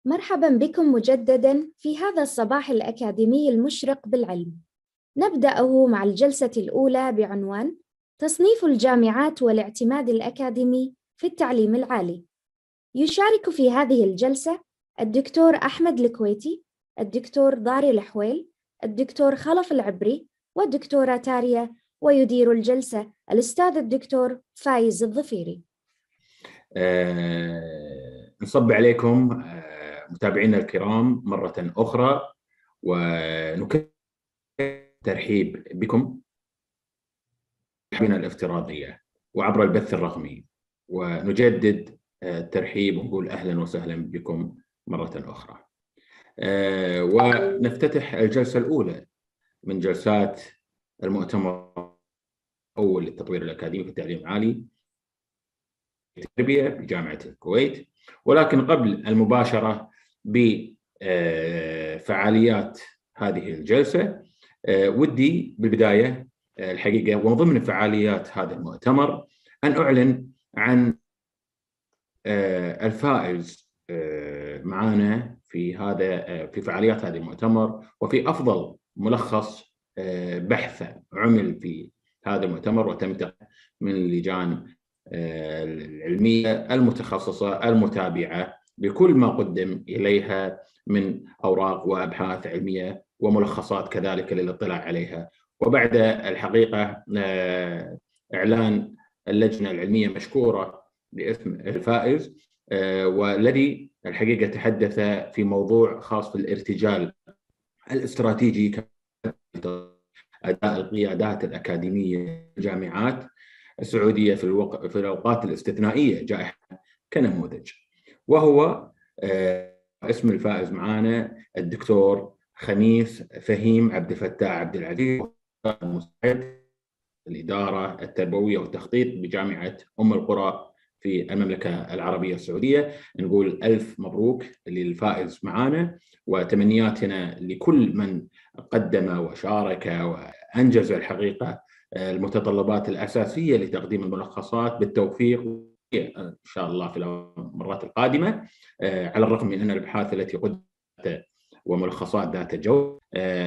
مرحباً بكم مجدداً في هذا الصباح الأكاديمي المشرق بالعلم. نبدأه مع الجلسة الأولى بعنوان تصنيف الجامعات والاعتماد الأكاديمي في التعليم العالي. يشارك في هذه الجلسة الدكتور أحمد الكويتي، الدكتور ضاري الحويل، الدكتور خلف العبري، والدكتورة تاريا، ويدير الجلسة الأستاذ الدكتور فايز الظفيري. نصب عليكم متابعينا الكرام مرة أخرى، ونكرر ترحيب بكم بنا الافتراضية وعبر البث الرقمي، ونجدد الترحيب ونقول أهلا وسهلا بكم مرة أخرى. ونفتتح الجلسة الأولى من جلسات المؤتمر الأول للتطوير الأكاديمي في التعليم العالي التربية بجامعة الكويت. ولكن قبل المباشرة بفعاليات هذه الجلسة، ودي بالبداية الحقيقة ومن ضمن فعاليات هذا المؤتمر أن أعلن عن الفائز معنا في فعاليات هذا المؤتمر، وفي أفضل ملخص بحث عمل في هذا المؤتمر وتم من اللجان العلمية المتخصصة المتابعة بكل ما قدم إليها من أوراق وأبحاث علمية وملخصات كذلك للاطلاع عليها. وبعد الحقيقة إعلان اللجنة العلمية مشكورة باسم الفائز، والذي الحقيقة تحدث في موضوع خاص بالارتجال الاستراتيجي أداء القيادات الأكاديمية للجامعات السعودية في الأوقات الاستثنائية جائحة كنموذج. وهو اسم الفائز معنا الدكتور خميس فهيم عبد الفتاح عبد العزيز، مساعد الإدارة التربوية والتخطيط بجامعة القرى في المملكة العربية السعودية. نقول ألف مبروك للفائز معنا، وتمنياتنا لكل من قدم وشارك وأنجز الحقيقة المتطلبات الأساسية لتقديم الملخصات بالتوفيق إن شاء الله في المرات القادمة، على الرغم من أن الأبحاث التي قدمت وملخصات ذات جودة،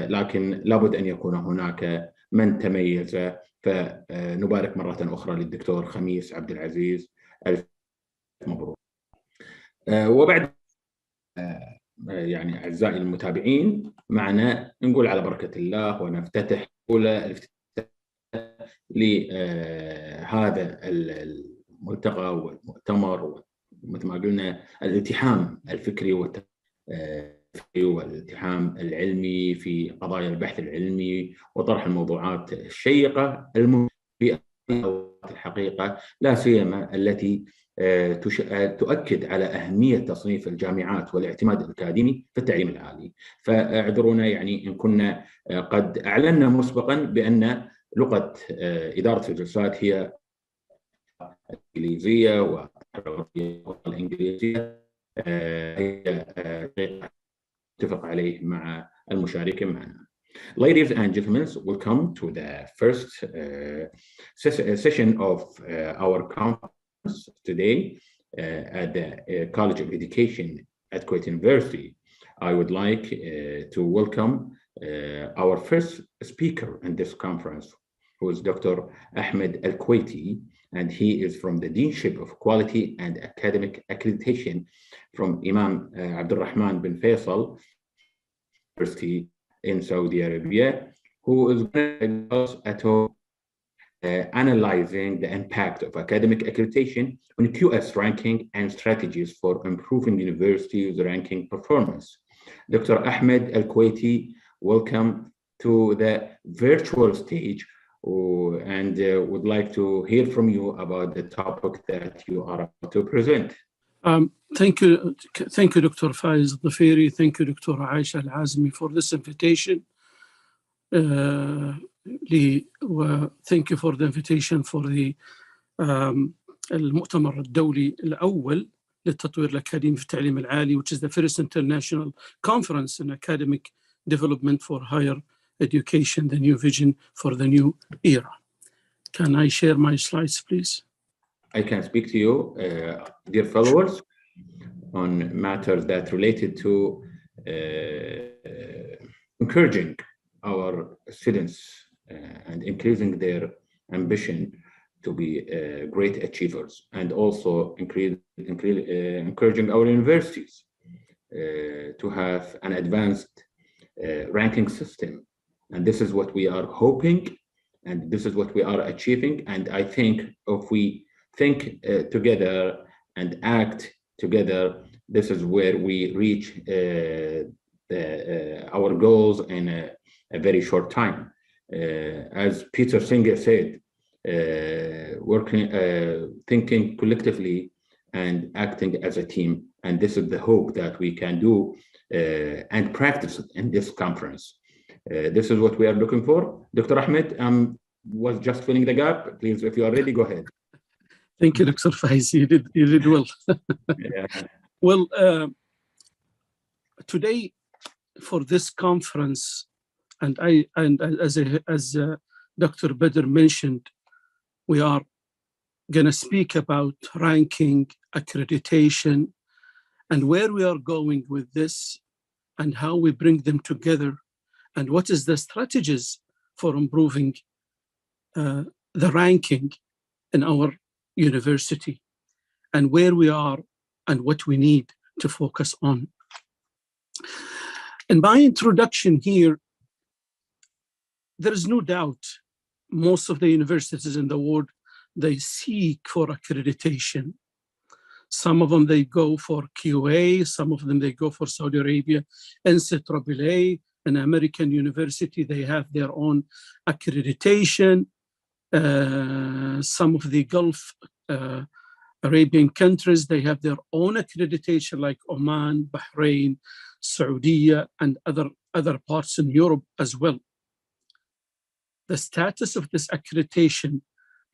لكن لابد أن يكون هناك من تميز. فنبارك مرة أخرى للدكتور خميس عبد العزيز، ألف مبروك. وبعد يعني أعزائي المتابعين معنا، نقول على بركة الله ونفتتح لهذا الملتقى والمؤتمر، مثل ما قلنا الالتحام الفكري والالتحام العلمي في قضايا البحث العلمي وطرح الموضوعات الشيقة في الحقيقة، لا سيما التي تؤكد على أهمية تصنيف الجامعات والاعتماد الأكاديمي في التعليم العالي. فاعذرونا يعني إن كنا قد أعلنا مسبقا بأن لغة إدارة الجلسات هي الإنجليزية، والإنجليزية اتفق عليه مع المشاركين معنا. Ladies and gentlemen, welcome to the first session of our conference today at the College of Education at Kuwait University. I would like to welcome our first speaker in this conference, who is Dr. Ahmed Al-Kuwaiti, and he is from the Deanship of Quality and Academic Accreditation from Imam Abdul Rahman bin Faisal University in Saudi Arabia, who is going to analyzing the impact of academic accreditation on QS ranking and strategies for improving universities' ranking performance. Dr. Ahmed Al-Kuwaiti, welcome to the virtual stage, and would like to hear from you about the topic that you are about to present. Thank you, Dr. Faiz Dhafiri. Thank you, Dr. Aisha Al-Azmi, for this invitation. Thank you for the invitation for the المؤتمر الدولي الأول للتطوير الأكاديمي في التعليم العالي, which is the first international conference in academic development for higher education, the new vision for the new era. Can I share my slides, please? I can speak to you, dear followers. on matters that related to encouraging our students and increasing their ambition to be great achievers, and also encouraging our universities to have an advanced ranking system. And this is what we are hoping, and this is what we are achieving. And I think if we think together and act together, this is where we reach our goals in a very short time. As Peter Singer said, thinking collectively and acting as a team. And this is the hope that we can do and practice in this conference. This is what we are looking for. Dr. Ahmed was just filling the gap. Please, if you are ready, go ahead. Thank you, Dr. Faiz. You did well. Yeah. Well, today for this conference, and as Dr. Badr mentioned, we are going to speak about ranking, accreditation, and where we are going with this, and how we bring them together, and what is the strategies for improving the ranking in our university, and where we are and what we need to focus on. In my introduction here, there is no doubt most of the universities in the world, they seek for accreditation. Some of them, they go for QA, some of them, they go for Saudi Arabia, NCAA, an American university, they have their own accreditation. Some of the Gulf Arabian countries, they have their own accreditation, like Oman, Bahrain, Saudi, and other parts in Europe as well. The status of this accreditation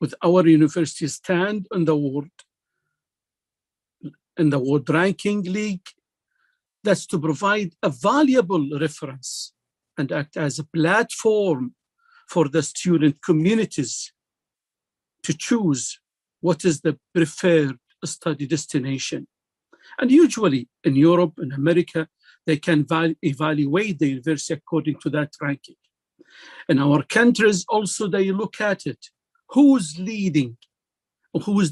with our university stand in the World Ranking League, that's to provide a valuable reference and act as a platform for the student communities to choose what is the preferred study destination. And usually in Europe and America, they can evaluate the university according to that ranking. In our countries also, they look at it. Who's leading?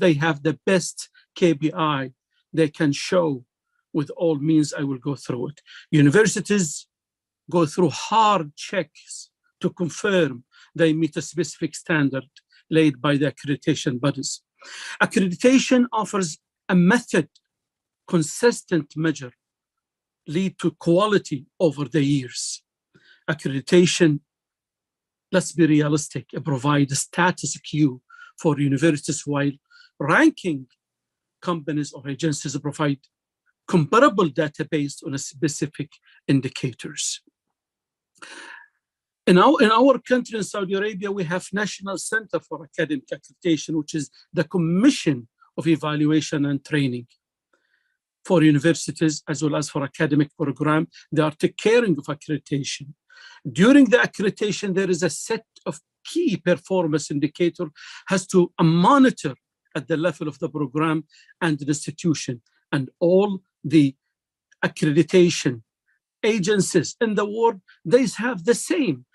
They have the best KPI they can show. With all means, I will go through it. Universities go through hard checks to confirm they meet a specific standard laid by the accreditation bodies. Accreditation offers a method, consistent measure, lead to quality over the years. Accreditation, let's be realistic, provide a status quo for universities, while ranking companies or agencies provide comparable data based on a specific indicators. In our country, in Saudi Arabia, we have National Center for Academic Accreditation, which is the Commission of Evaluation and Training for universities as well as for academic program. They are taking care of accreditation. During the accreditation, there is a set of key performance indicator has to monitor at the level of the program and the institution, and all the accreditation agencies in the world, they have the same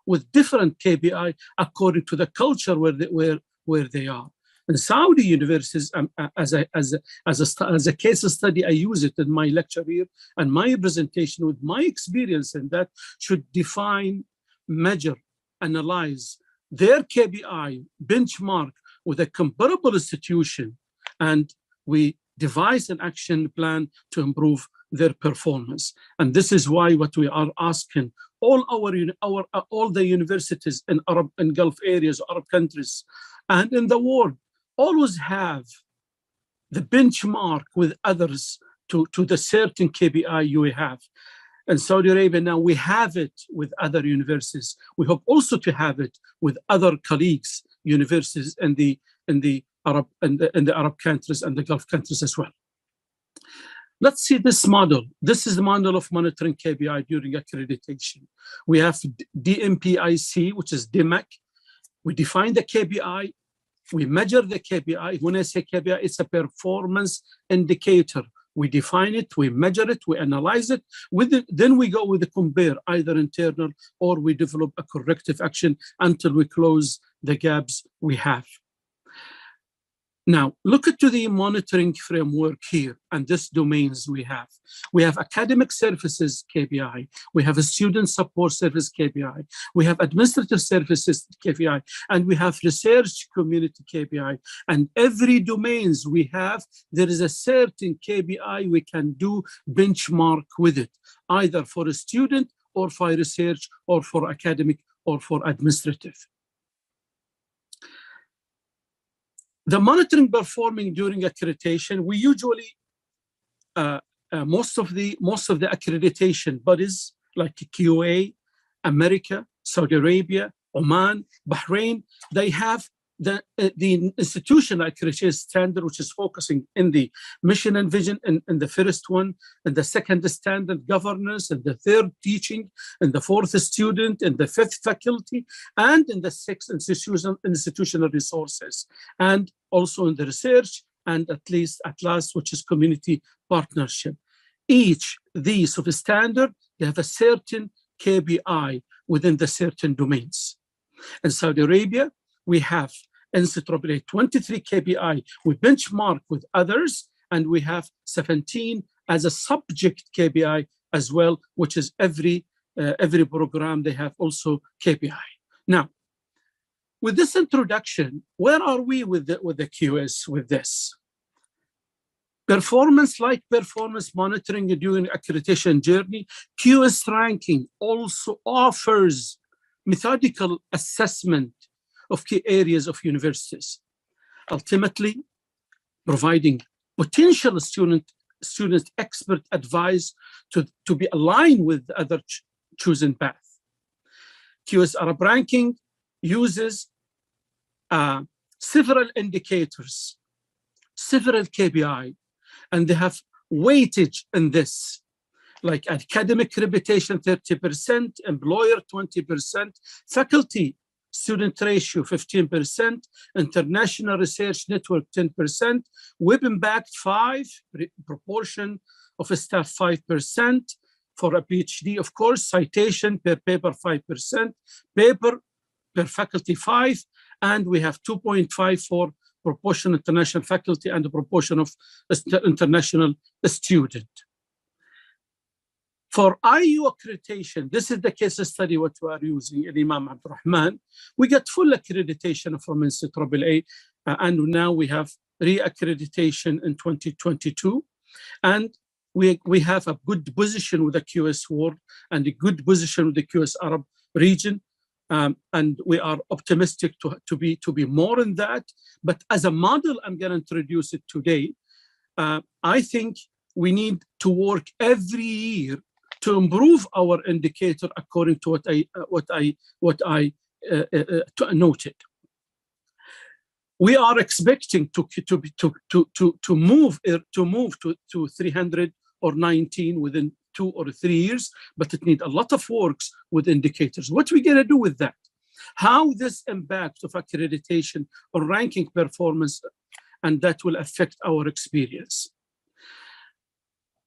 with different KPI according to the culture where they are. In Saudi universities, as a case study, I use it in my lecture here and my presentation with my experience, and that should define, measure, analyze their KPI, benchmark with a comparable institution, and we devise an action plan to improve their performance. And this is why what we are asking all the universities in Arab and Gulf areas, Arab countries, and in the world, always have the benchmark with others to the certain KPI you have. In Saudi Arabia now, we have it with other universities. We hope also to have it with other colleagues, universities in the Arab countries and the Gulf countries as well. Let's see this model. This is the model of monitoring KPI during accreditation. We have DMPIC, which is DMAC. We define the KPI we measure the KPI. When I say KPI, it's a performance indicator. We define it, we measure it, we analyze it. Then we go with the compare, either internal or we develop a corrective action until we close the gaps we have. Now, look at the monitoring framework here and these domains we have. We have academic services KPI. We have a student support service KPI. We have administrative services KPI. And we have research community KPI. And every domains we have, there is a certain KPI we can do benchmark with it, either for a student or for research or for academic or for administrative. The monitoring performing during accreditation, we usually, most of the accreditation bodies like QA, America, Saudi Arabia, Oman, Bahrain, they have the institutional accreditation standard, which is focusing in the mission and vision in the first one, and the second standard governance, and the third teaching, and the fourth student, and the fifth faculty, and in the sixth institutional resources, and also in the research, and at last, which is community partnership. Each these of a standard, they have a certain KPI within the certain domains. In Saudi Arabia, we have NCAA 23 KPI. We benchmark with others, and we have 17 as a subject KPI as well, which is every program they have also KPI. Now, with this introduction, where are we with the QS with this? Performance monitoring during accreditation journey, QS ranking also offers methodical assessment of key areas of universities, ultimately providing potential students expert advice to be aligned with the other chosen path. QS Arab ranking uses several indicators, several KPI, and they have weightage in this, like academic reputation 30%, employer 20%, faculty student ratio 15%, international research network 10%, web impact 5%, proportion of staff 5%, for a PhD, of course, citation per paper 5%, paper per faculty 5%, and we have 2.5 for proportion international faculty and the proportion of international student. For IU accreditation, this is the case study what we are using in Imam Abdul Rahman. We get full accreditation from NCAA, and now we have re-accreditation in 2022. And we have a good position with the QS world and a good position with the QS Arab region. And we are optimistic to be more in that. But as a model, I'm going to introduce it today. I think we need to work every year to improve our indicator according to what I noted. We are expecting to move to 300 or 19 within 2 or 3 years, but it needs a lot of works with indicators. What are we going to do with that? How this impact of accreditation or ranking performance, and that will affect our experience.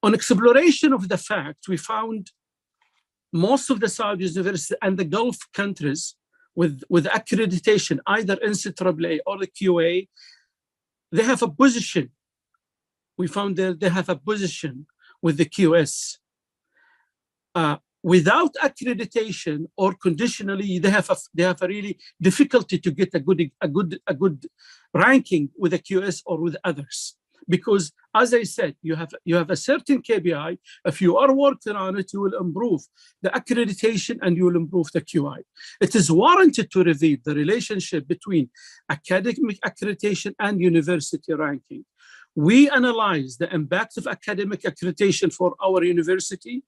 On exploration of the fact, we found most of the Saudi universities and the Gulf countries with accreditation, either NCAA or the QA, they have a position. We found that they have a position with the QS. Without accreditation or conditionally, they have a really difficulty to get a good ranking with the QS or with others. Because, as I said, you have a certain KPI. If you are working on it, you will improve the accreditation and you will improve the QI. It is warranted to review the relationship between academic accreditation and university ranking. We analyze the impact of academic accreditation for our university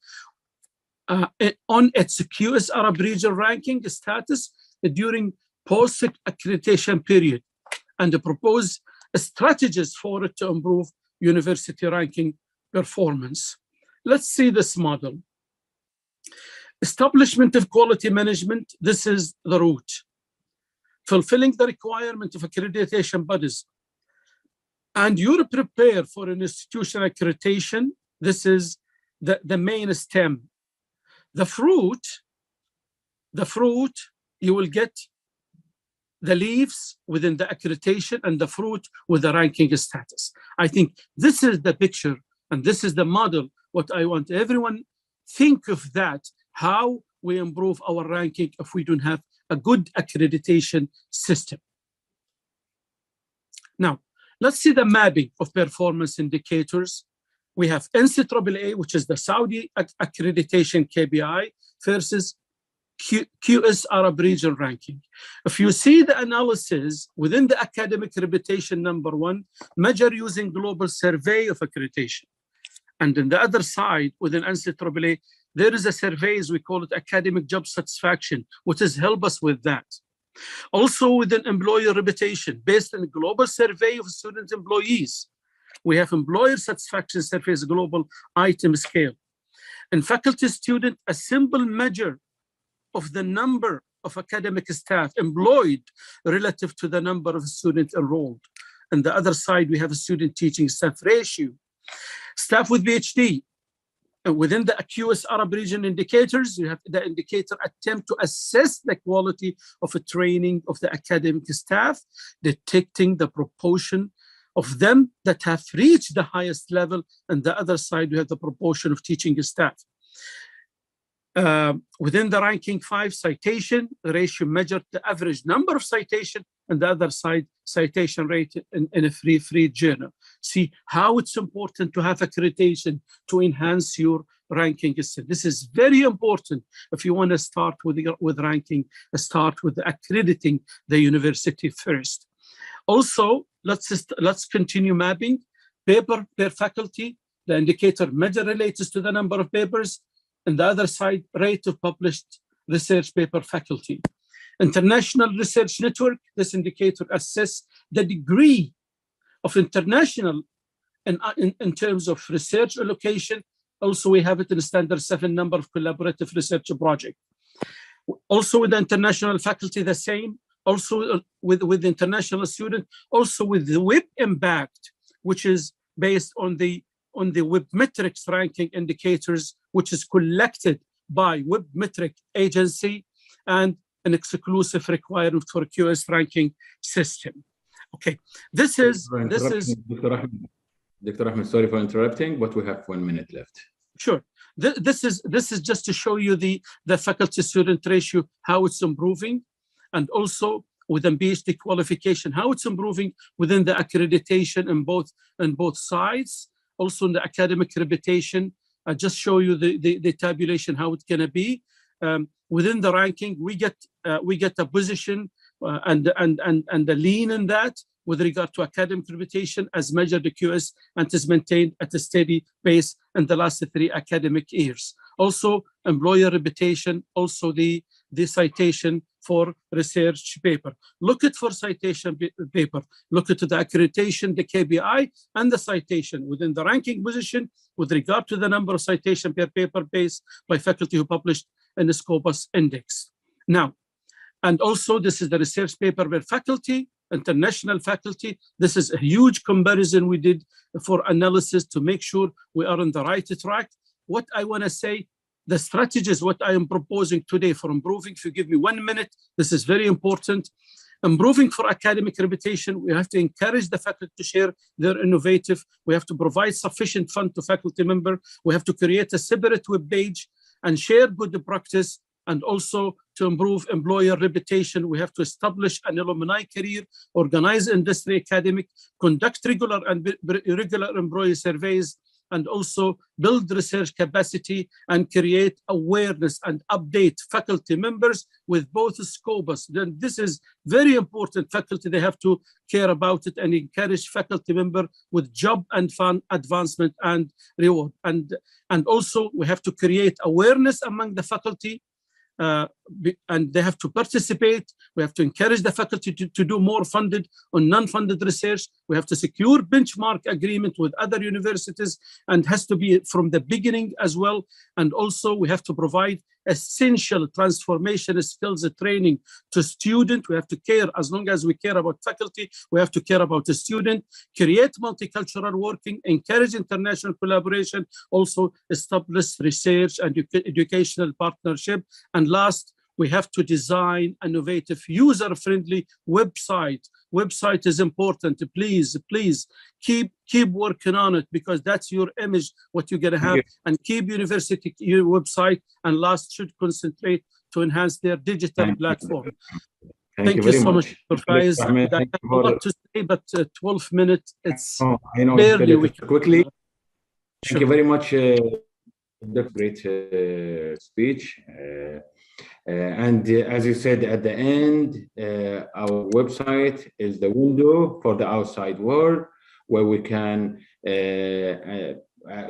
on its QS Arab region ranking status during post-accreditation period, and propose strategies for it to improve university ranking performance. Let's see this model. Establishment of quality management, this is the root. fulfilling the requirement of accreditation bodies, and you're prepared for an institutional accreditation, this is the main stem. The fruit, you will get the leaves within the accreditation and the fruit with the ranking status. I think this is the picture and this is the model. What I want everyone think of that, how we improve our ranking if we don't have a good accreditation system. Now, let's see the mapping of performance indicators. We have NCAA, which is the Saudi accreditation KBI, versus QS Arab region ranking. If you see the analysis within the academic reputation #1, measure using global survey of accreditation. And on the other side, within NCAA, there is a survey, as we call it, academic job satisfaction, which has helped us with that. Also within employer reputation, based on a global survey of student employees, we have employer satisfaction surveys global item scale. And faculty student, a simple measure of the number of academic staff employed relative to the number of students enrolled. On the other side, we have a student teaching staff ratio. Staff with PhD, within the QS Arab region indicators, you have the indicator attempt to assess the quality of a training of the academic staff, detecting the proportion of them that have reached the highest level. And the other side, we have the proportion of teaching staff. Within the ranking 5, citation ratio measured the average number of citation, and the other side, citation rate in a free journal. See how it's important to have accreditation to enhance your ranking. This is very important. If you want to start with ranking, start with accrediting the university first. Also, let's continue mapping. Paper per faculty, the indicator measure relates to the number of papers. And the other side, rate of published research paper faculty. International Research Network, this indicator assess the degree of international in terms of research allocation. Also, we have it in standard 7 number of collaborative research project. Also with the international faculty, the same. Also with international student, also with the web impact, which is based on the web metrics ranking indicators, which is collected by Web Metric Agency and an exclusive requirement for a QS ranking system. Okay, this is Dr. Ahmed, sorry for interrupting, but we have 1 minute left. Sure. This is just to show you the faculty student ratio, how it's improving, and also within PhD qualification, how it's improving within the accreditation in both sides. Also in the academic reputation, I just show you the tabulation, how it's going to be. Within the ranking, we get a position and the lean in that with regard to academic reputation as measured the QS, and is maintained at a steady pace in the last 3 academic years. Also, employer reputation, also the citation for research paper. Look at for citation paper, look at the accreditation, the KBI, and the citation within the ranking position with regard to the number of citation per paper based by faculty who published in the Scopus Index. Now, and also this is the research paper per faculty, international faculty. This is a huge comparison we did for analysis to make sure we are on the right track. What I want to say, the strategies, what I am proposing today for improving, if you give me 1 minute, this is very important. Improving for academic reputation, we have to encourage the faculty to share their innovative. We have to provide sufficient fund to faculty member. We have to create a separate web page and share good practice. And also to improve employer reputation, we have to establish an alumni career, organize industry academic, conduct regular and irregular employee surveys, and also build research capacity and create awareness and update faculty members with both Scopus. Then this is very important. Faculty, they have to care about it and encourage faculty member with job and fund advancement and reward. And also we have to create awareness among the faculty and they have to participate. We have to encourage the faculty to do more funded or non-funded research. We have to secure benchmark agreement with other universities, and has to be from the beginning as well. And also we have to provide essential transformation skills training to students. We have to care, as long as we care about faculty, we have to care about the student, create multicultural working, encourage international collaboration, also establish research and educational partnership. And last, we have to design innovative, user-friendly website. Website is important. Please keep working on it, because that's your image, what you're gonna have, and keep university your website. And last, should concentrate to enhance their digital platform. Thank you so much, Dr. Faiz. I have a lot to say, but 12 minutes, it's barely we can quickly. Thank you very much. That's great speech. And as you said at the end, our website is the window for the outside world, where we can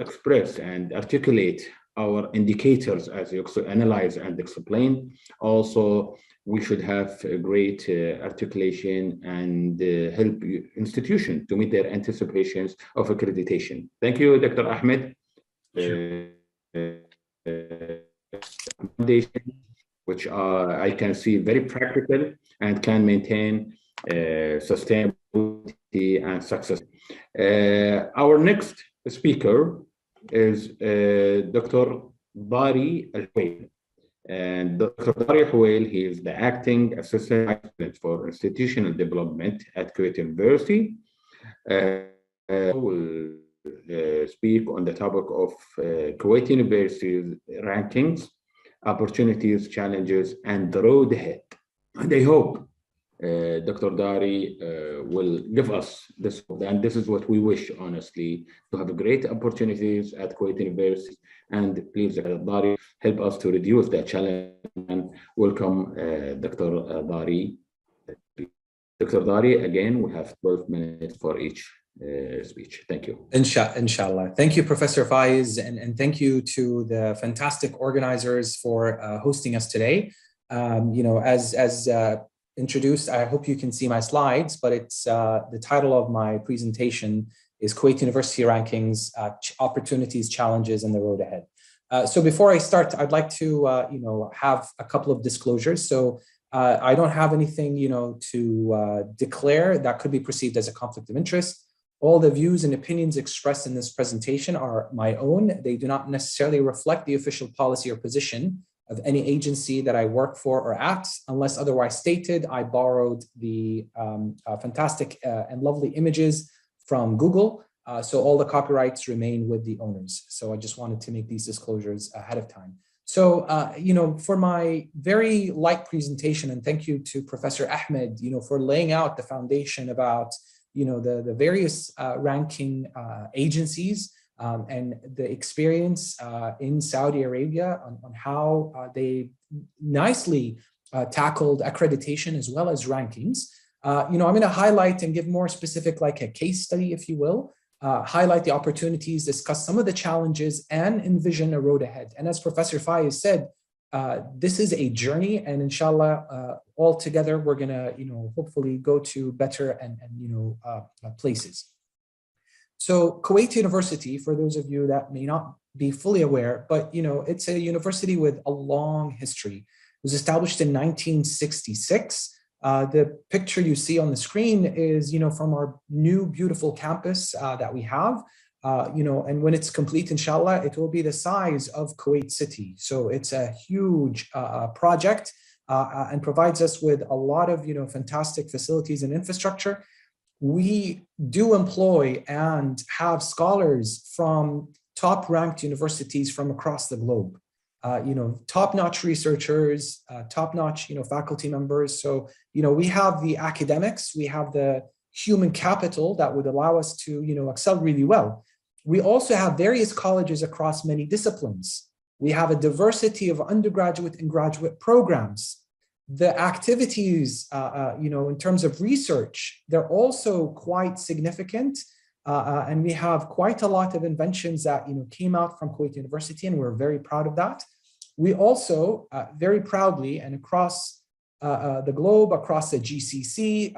express and articulate our indicators as you analyze and explain. Also, we should have a great articulation and help institutions to meet their anticipations of accreditation. Thank you, Dr. Ahmed. Which I can see very practical and can maintain sustainability and success. Our next speaker is Dr. Tarjay Turner. And Dr. Tarjay Turner, he is the acting assistant for institutional development at Kuwait University. Will speak on the topic of Kuwait University's rankings, opportunities, challenges, and the road ahead. And I hope Dr. Dari will give us this, and this is what we wish, honestly, to have great opportunities at Kuwait University. And please, Dr. Dari, help us to reduce that challenge. And welcome, Dr. Dari. Dr. Dari, again, we have 12 minutes for each speech. Thank you. Inshallah. Thank you, Professor Faiz, and thank you to the fantastic organizers for hosting us today. As introduced, I hope you can see my slides, but it's the title of my presentation is Kuwait University Rankings, Opportunities, Challenges, and the Road Ahead. So before I start, I'd like to have a couple of disclosures. So I don't have anything to declare that could be perceived as a conflict of interest. All the views and opinions expressed in this presentation are my own. They do not necessarily reflect the official policy or position of any agency that I work for or at. Unless otherwise stated, I borrowed the fantastic and lovely images from Google. So all the copyrights remain with the owners. So I just wanted to make these disclosures ahead of time. So, for my very light presentation, and thank you to Professor Ahmed, for laying out the foundation about the various ranking agencies and the experience in Saudi Arabia on how they nicely tackled accreditation as well as rankings. I'm going to highlight and give more specific, like a case study, if you will, highlight the opportunities, discuss some of the challenges, and envision a road ahead. And as Professor Faiz said, this is a journey, and inshallah, all together, we're gonna, hopefully go to better and places. So Kuwait University, for those of you that may not be fully aware, but it's a university with a long history. It was established in 1966. The picture you see on the screen is, from our new beautiful campus that we have. And when it's complete, inshallah, it will be the size of Kuwait City. So it's a huge project and provides us with a lot of, fantastic facilities and infrastructure. We do employ and have scholars from top-ranked universities from across the globe. Top-notch researchers, top-notch, faculty members. So, we have the academics, we have the human capital that would allow us to, excel really well. We also have various colleges across many disciplines. We have a diversity of undergraduate and graduate programs. The activities, in terms of research, they're also quite significant. And we have quite a lot of inventions that, came out from Kuwait University, and we're very proud of that. we also very proudly and across the globe, across the GCC,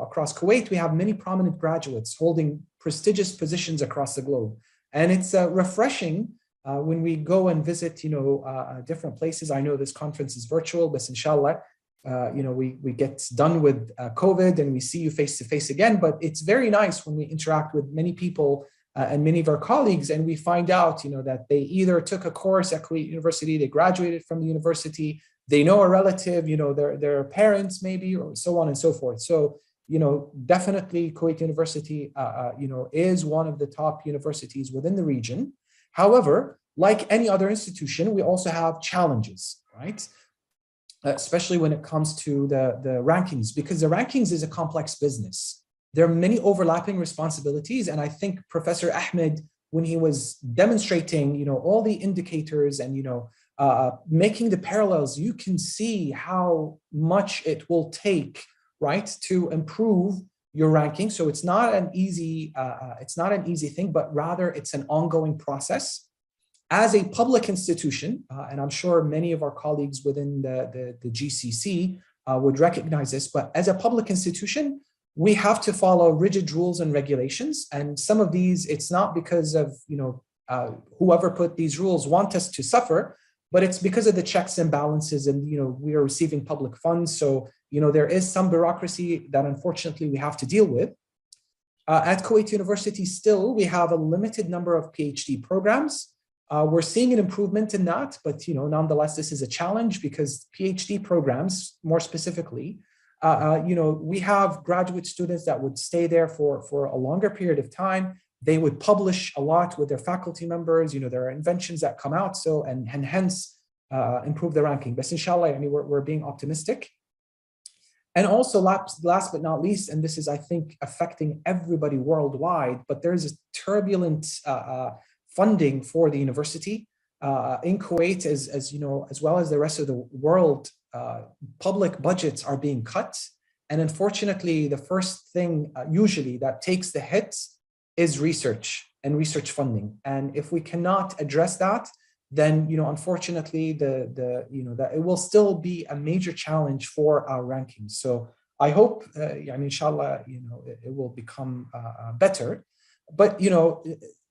across Kuwait, we have many prominent graduates holding prestigious positions across the globe. And it's refreshing when we go and visit, different places. I know this conference is virtual, but inshallah, we get done with COVID and we see you face to face again. But it's very nice when we interact with many people and many of our colleagues, and we find out, that they either took a course at Kuwait University, they graduated from the university, they know a relative, their parents maybe, or so on and so forth. So, definitely Kuwait University, is one of the top universities within the region. However, like any other institution, we also have challenges, right? Especially when it comes to the rankings, because the rankings is a complex business. There are many overlapping responsibilities. And I think Professor Ahmed, when he was demonstrating, all the indicators and, making the parallels, you can see how much it will take, right, to improve your ranking. So it's not an easy thing, but rather it's an ongoing process. As a public institution, and I'm sure many of our colleagues within the GCC would recognize this, but as a public institution, we have to follow rigid rules and regulations. And some of these, it's not because of, whoever put these rules want us to suffer, but it's because of the checks and balances and, we are receiving public funds. So, there is some bureaucracy that unfortunately we have to deal with. At Kuwait University still, we have a limited number of PhD programs. We're seeing an improvement in that, but, nonetheless, this is a challenge because PhD programs, more specifically, we have graduate students that would stay there for a longer period of time. They would publish a lot with their faculty members. There are inventions that come out, so and hence improve the ranking. But inshallah, we're being optimistic. And also, last but not least, and this is, I think, affecting everybody worldwide, but there's a turbulent funding for the university in Kuwait, as well as the rest of the world. Public budgets are being cut, and unfortunately, the first thing usually that takes the hit is research and research funding. And if we cannot address that, then unfortunately, that it will still be a major challenge for our rankings. So I hope, inshallah, it will become better. But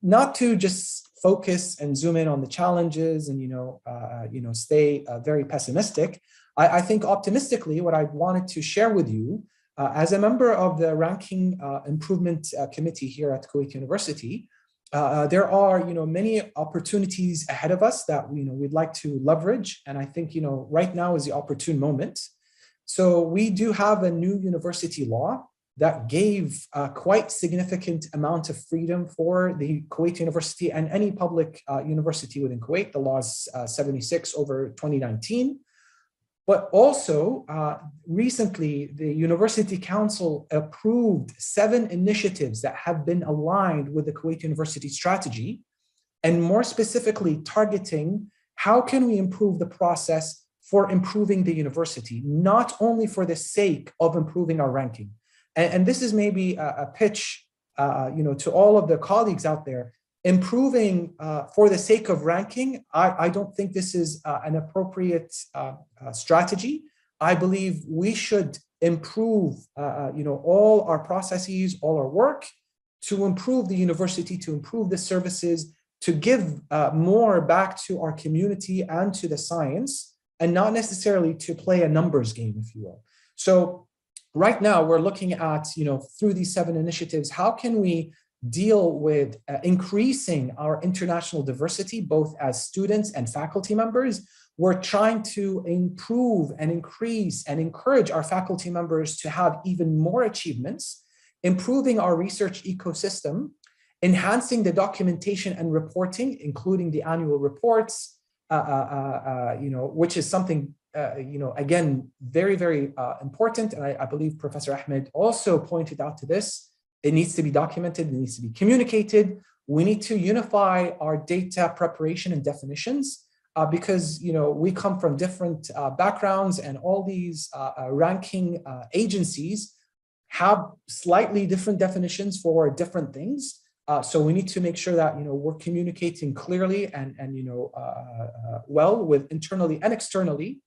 not to just focus and zoom in on the challenges and stay very pessimistic. I think optimistically, what I wanted to share with you as a member of the ranking improvement committee here at Kuwait University, there are many opportunities ahead of us that we'd like to leverage, and I think right now is the opportune moment. So we do have a new university law that gave a quite significant amount of freedom for the Kuwait University and any public university within Kuwait. The law is 76/2019. But also, recently, the University Council approved 7 initiatives that have been aligned with the Kuwait University strategy, and more specifically targeting how can we improve the process for improving the university, not only for the sake of improving our ranking. And this is maybe a pitch to all of the colleagues out there. Improving for the sake of ranking, I don't think this is an appropriate strategy. I believe we should improve all our processes, all our work to improve the university, to improve the services, to give more back to our community and to the science, and not necessarily to play a numbers game, if you will. So right now we're looking at, through these 7 initiatives, how can we deal with increasing our international diversity, both as students and faculty members. We're trying to improve and increase and encourage our faculty members to have even more achievements, improving our research ecosystem, enhancing the documentation and reporting, including the annual reports, which is something, again, very, very important. And I believe Professor Ahmed also pointed out to this. It needs to be documented, it needs to be communicated. We need to unify our data preparation and definitions because, we come from different backgrounds, and all these ranking agencies have slightly different definitions for different things. So we need to make sure that, we're communicating clearly and well with internally and externally,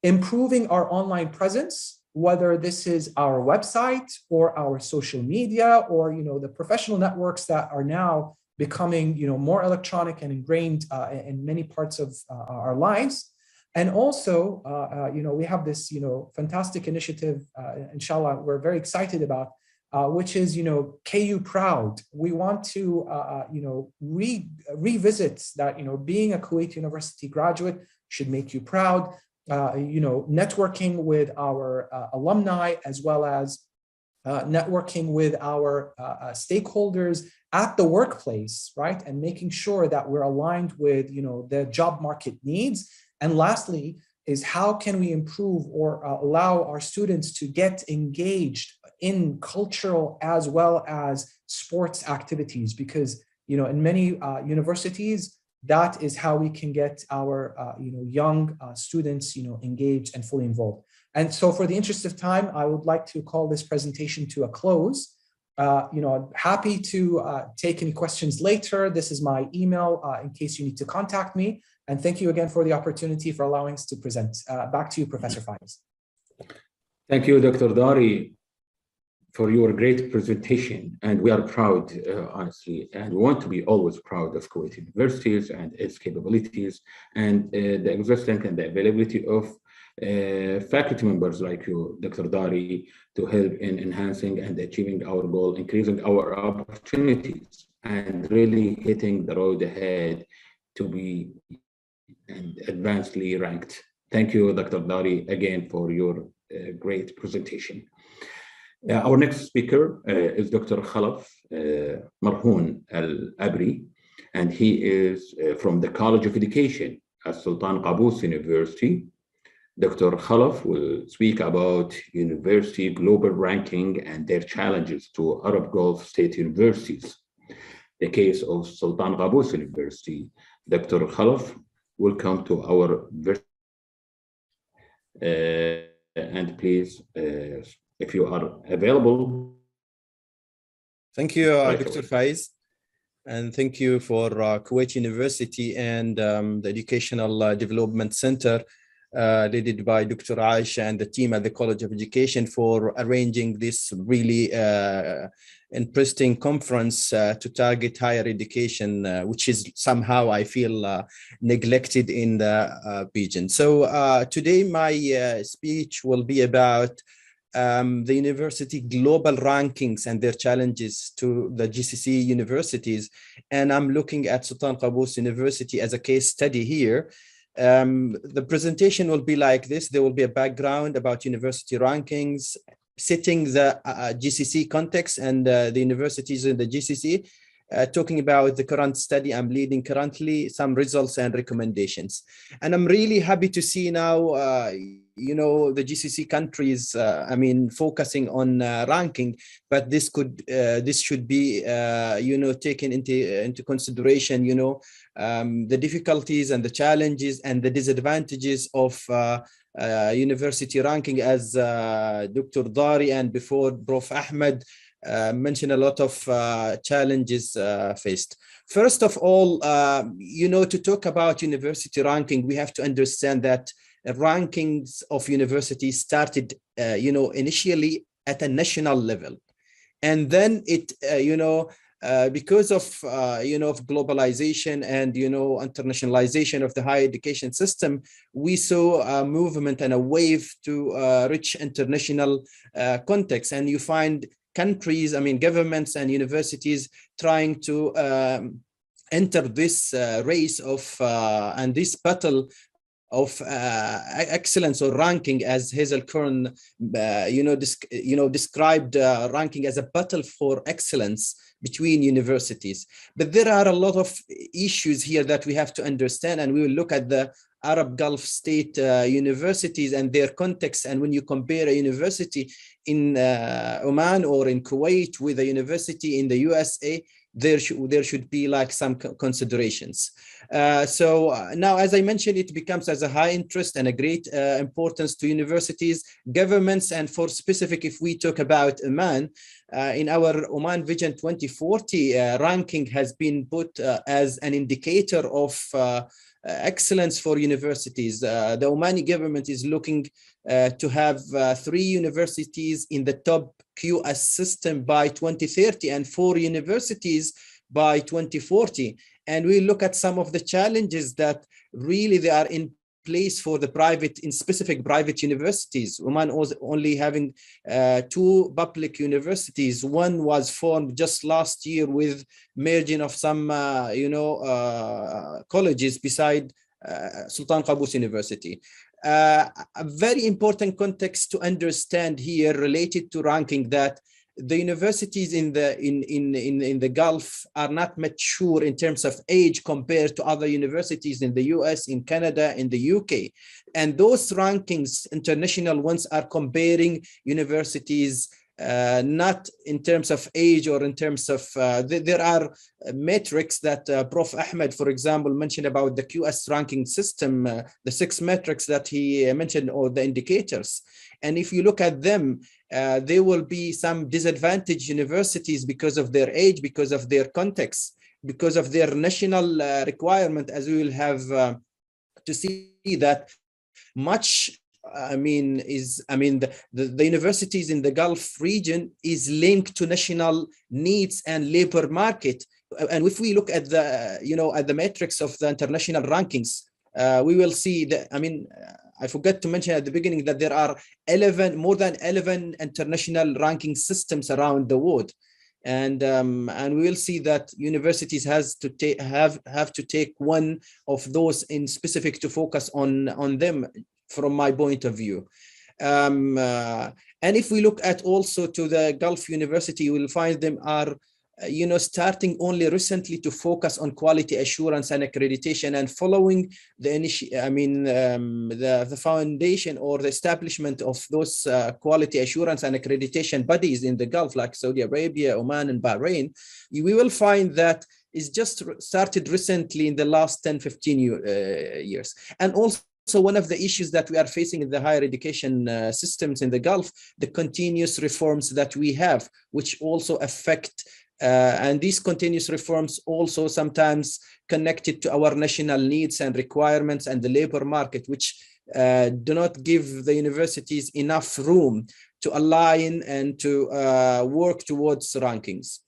improving our online presence, whether this is our website or our social media or, the professional networks that are now becoming, more electronic and ingrained in many parts of our lives. And also, we have this, fantastic initiative, inshallah, we're very excited about, which is, KU Proud. We want to, revisit that, being a Kuwait University graduate should make you proud. Networking with our alumni, as well as networking with our stakeholders at the workplace, right? And making sure that we're aligned with, the job market needs. And lastly, is how can we improve or allow our students to get engaged in cultural as well as sports activities? Because, in many universities, that is how we can get our young students engaged and fully involved. And so for the interest of time, I would like to call this presentation to a close. I'm happy to take any questions later. This is my email in case you need to contact me. And thank you again for the opportunity for allowing us to present. Back to you, Professor Faiz. Thank you, Dr. Dari, for your great presentation. And we are proud, honestly, and we want to be always proud of Kuwait universities and its capabilities and the existence and the availability of faculty members like you, Dr. Dari, to help in enhancing and achieving our goal, increasing our opportunities, and really hitting the road ahead to be advancedly ranked. Thank you, Dr. Dari, again for your great presentation. Our next speaker is Dr. Khalaf Marhoon Al-Abri, and he is from the College of Education at Sultan Qaboos University. Dr. Khalaf will speak about university global ranking and their challenges to Arab Gulf state universities. The case of Sultan Qaboos University. Dr. Khalaf, welcome to our and please, if you are available. Thank you, Dr. Faiz, and thank you for Kuwait University and the Educational Development Center, led by Dr. Aisha and the team at the College of Education for arranging this really interesting conference to target higher education, which is somehow, I feel, neglected in the region. So today my speech will be about the university global rankings and their challenges to the GCC universities. And I'm looking at Sultan Qaboos University as a case study here. The presentation will be like this. There will be a background about university rankings, setting the GCC context and the universities in the GCC, talking about the current study I'm leading currently, some results and recommendations. And I'm really happy to see now, the GCC countries, focusing on ranking, but this should be, taken into consideration, the difficulties and the challenges and the disadvantages of university ranking, as Dr. Dari and before Prof. Ahmed mentioned a lot of challenges faced. First of all, to talk about university ranking, we have to understand that rankings of universities started, initially at a national level. And then it, because of, of globalization and, internationalization of the higher education system, we saw a movement and a wave to reach international context. And you find countries, governments and universities trying to enter this race of, and this battle of excellence or ranking, as Hazel Kern, described ranking as a battle for excellence between universities. But there are a lot of issues here that we have to understand, and we will look at the Arab Gulf state universities and their context. And when you compare a university in Oman or in Kuwait with a university in the USA, there should be like some considerations. So now, as I mentioned, it becomes as a high interest and a great importance to universities, governments, and for specific, if we talk about Oman, in our Oman Vision 2040 ranking has been put as an indicator of excellence for universities. The Omani government is looking to have 3 universities in the top QS system by 2030 and 4 universities by 2040. And we look at some of the challenges that really they are in place for the private, in specific private universities. Oman was only having 2 public universities. One was formed just last year with merging of some, colleges beside Sultan Qaboos University. A very important context to understand here related to ranking, that the universities in the Gulf are not mature in terms of age compared to other universities in the US, in Canada, in the UK. And those rankings, international ones, are comparing universities not in terms of age or in terms of, there are metrics that Prof. Ahmed, for example, mentioned about the QS ranking system, the 6 metrics that he mentioned, or the indicators. And if you look at them, there will be some disadvantaged universities because of their age, because of their context, because of their national requirement, as we will have to see that much. The universities in the Gulf region is linked to national needs and labor market. And if we look at the metrics of the international rankings, we will see that, I forgot to mention at the beginning that there are more than 11 international ranking systems around the world. And we will see that universities have to take one of those in specific to focus on them, from my point of view. And if we look at also to the Gulf University, you will find them are starting only recently to focus on quality assurance and accreditation, and following the the foundation or the establishment of those quality assurance and accreditation bodies in the Gulf, like Saudi Arabia, Oman, and Bahrain. We will find that it's just started recently in the last 10-15 years. And also, so one of the issues that we are facing in the higher education systems in the Gulf, the continuous reforms that we have, which also affect, and these continuous reforms also sometimes connected to our national needs and requirements and the labor market, which do not give the universities enough room to align and to work towards rankings.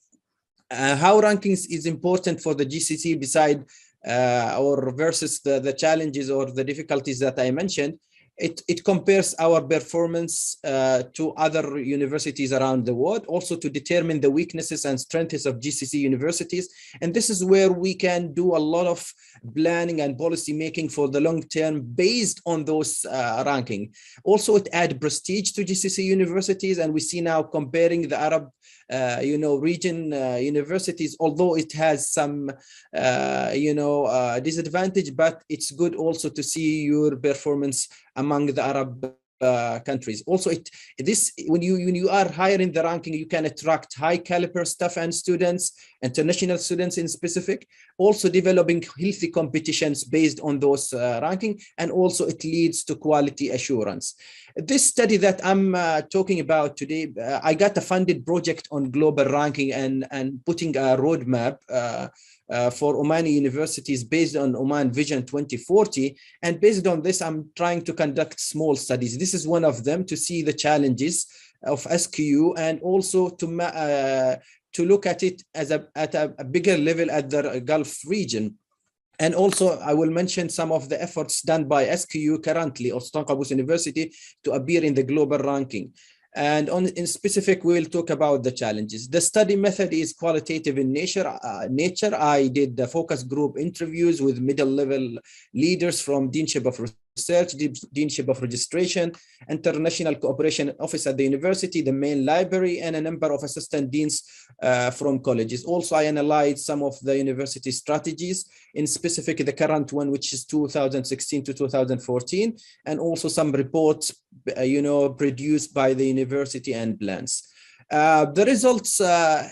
How rankings is important for the GCC beside or versus the challenges or the difficulties that I mentioned, it compares our performance to other universities around the world, also to determine the weaknesses and strengths of GCC universities. And this is where we can do a lot of planning and policy making for the long term based on those ranking. Also, it adds prestige to GCC universities, and we see now comparing the Arab region universities, although it has some disadvantage, but it's good also to see your performance among the Arab countries. Also, when you are higher in the ranking, you can attract high caliber staff and students, international students in specific, also developing healthy competitions based on those ranking, and also it leads to quality assurance. This study that I'm talking about today, I got a funded project on global ranking and putting a roadmap for Omani universities based on Oman Vision 2040. And based on this, I'm trying to conduct small studies. This is one of them, to see the challenges of SQU, and also to look at it at a bigger level at the Gulf region. And also, I will mention some of the efforts done by SQU currently, or Sultan Qaboos University, to appear in the global ranking. And in specific, we will talk about the challenges. The study method is qualitative in nature. I did the focus group interviews with middle-level leaders from Deanship of Research, Deanship of Registration, International Cooperation Office at the university, the main library, and a number of assistant deans from colleges. Also, I analyzed some of the university strategies, in specific the current one, which is 2016 to 2014, and also some reports produced by the university and plans. The results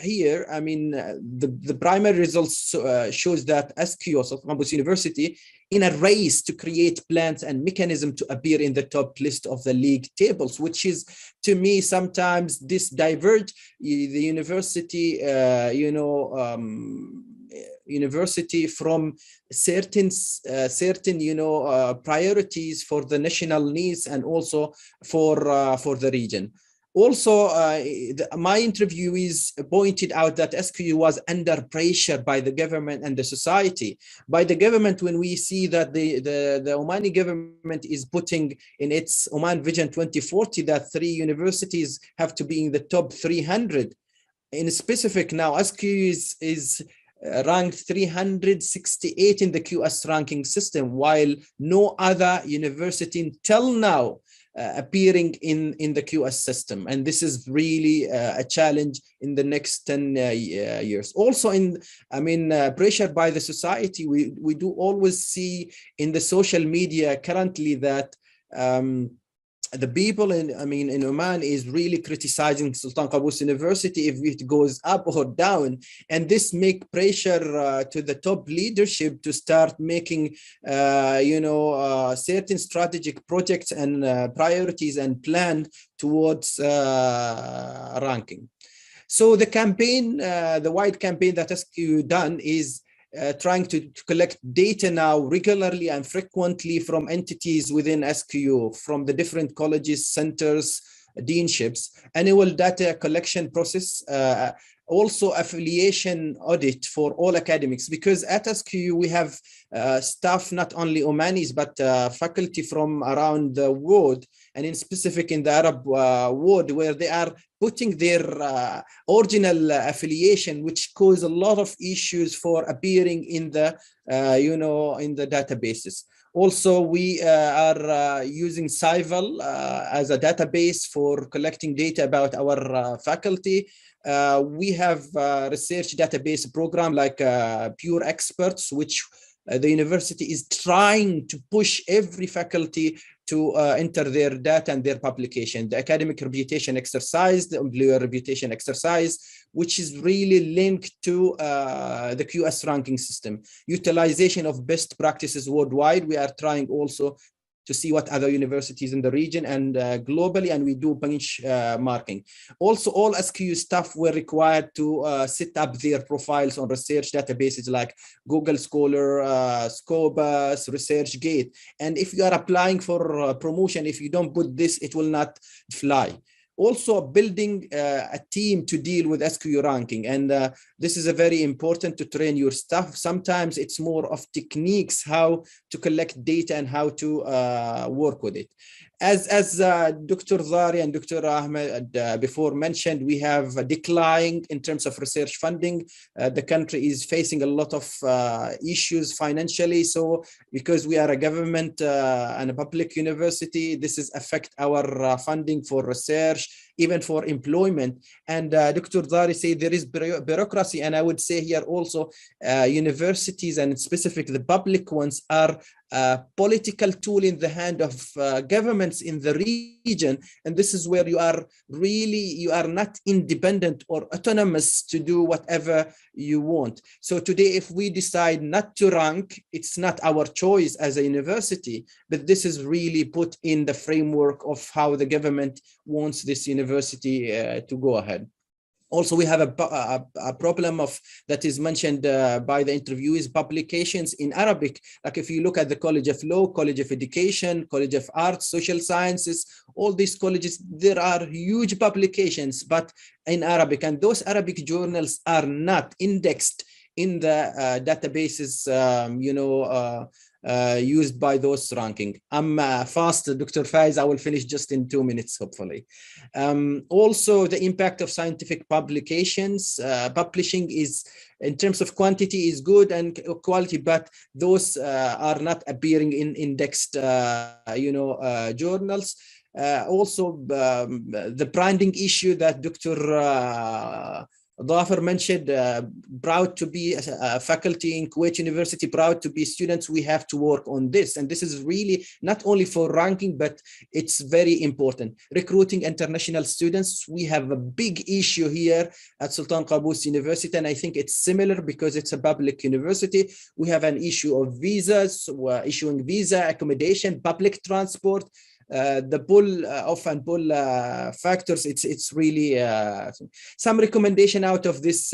here, I mean, the primary results shows that SQ, Sultan Qaboos University, in a race to create plans and mechanism to appear in the top list of the league tables, which is, to me, sometimes this diverge the university, university from certain priorities for the national needs and also for the region. Also, my interviewees pointed out that SQ was under pressure by the government and the society. By the government, when we see that the Omani government is putting in its Oman Vision 2040 that 3 universities have to be in the top 300. In specific now, SQ is ranked 368 in the QS ranking system, while no other university until now appearing in the QS system. And this is really a challenge in the next 10 years. Also, pressure by the society, we do always see in the social media currently that the people in Oman is really criticizing Sultan Qaboos University if it goes up or down, and this make pressure to the top leadership to start making certain strategic projects and priorities and plan towards ranking. So the campaign, the wide campaign that SQ done is trying to collect data now regularly and frequently from entities within SQ, from the different colleges, centers, deanships, annual data collection process, also affiliation audit for all academics, because at SQ we have staff not only Omanis but faculty from around the world, and in specific in the Arab world, where they are putting their original affiliation, which cause a lot of issues for appearing in the in the databases. Also, we are using Cyval as a database for collecting data about our faculty. We have a research database program like Pure Experts, which the university is trying to push every faculty to enter their data and their publication. The academic reputation exercise, the employer reputation exercise, which is really linked to the QS ranking system. Utilization of best practices worldwide. We are trying also to see what other universities in the region and globally, and we do benchmarking. Also, all SQ staff were required to set up their profiles on research databases like Google Scholar, Scopus, ResearchGate. And if you are applying for promotion, if you don't put this, it will not fly. Also building a team to deal with SQ ranking. And this is a very important to train your staff. Sometimes it's more of techniques, how to collect data and how to work with it. As Dr. Zari and Dr. Ahmed before mentioned, we have a decline in terms of research funding. The country is facing a lot of issues financially. So because we are a government and a public university, this is affect our funding for research, even for employment. And Dr. Zari said there is bureaucracy. And I would say here also universities, and specifically the public ones, are a political tool in the hand of governments in the region. And this is where you are not independent or autonomous to do whatever you want. So today, if we decide not to rank, it's not our choice as a university, but this is really put in the framework of how the government wants this university to go ahead. Also, we have a problem of that is mentioned by the interviewees, publications in Arabic. Like if you look at the College of Law, College of Education, College of Arts, Social Sciences, all these colleges, there are huge publications, but in Arabic, and those Arabic journals are not indexed in the databases, used by those ranking. I'm fast, Dr. Faiz, I will finish just in 2 minutes, hopefully. Also, the impact of scientific publications. Publishing is, in terms of quantity, is good, and quality, but those are not appearing in indexed, journals. Also, the branding issue that Dr. Dhafar mentioned, proud to be a faculty in Kuwait University, proud to be students. We have to work on this. And this is really not only for ranking, but it's very important. Recruiting international students. We have a big issue here at Sultan Qaboos University. And I think it's similar because it's a public university. We have an issue of visas, issuing visa, accommodation, public transport. The pull off and pull factors, it's really some recommendation out of this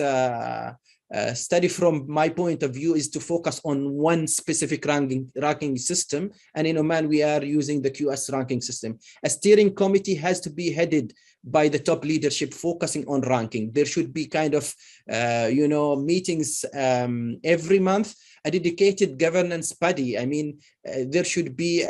study from my point of view is to focus on one specific ranking system. And in Oman, we are using the QS ranking system. A steering committee has to be headed by the top leadership focusing on ranking. There should be kind of, meetings every month, a dedicated governance body. I mean, there should be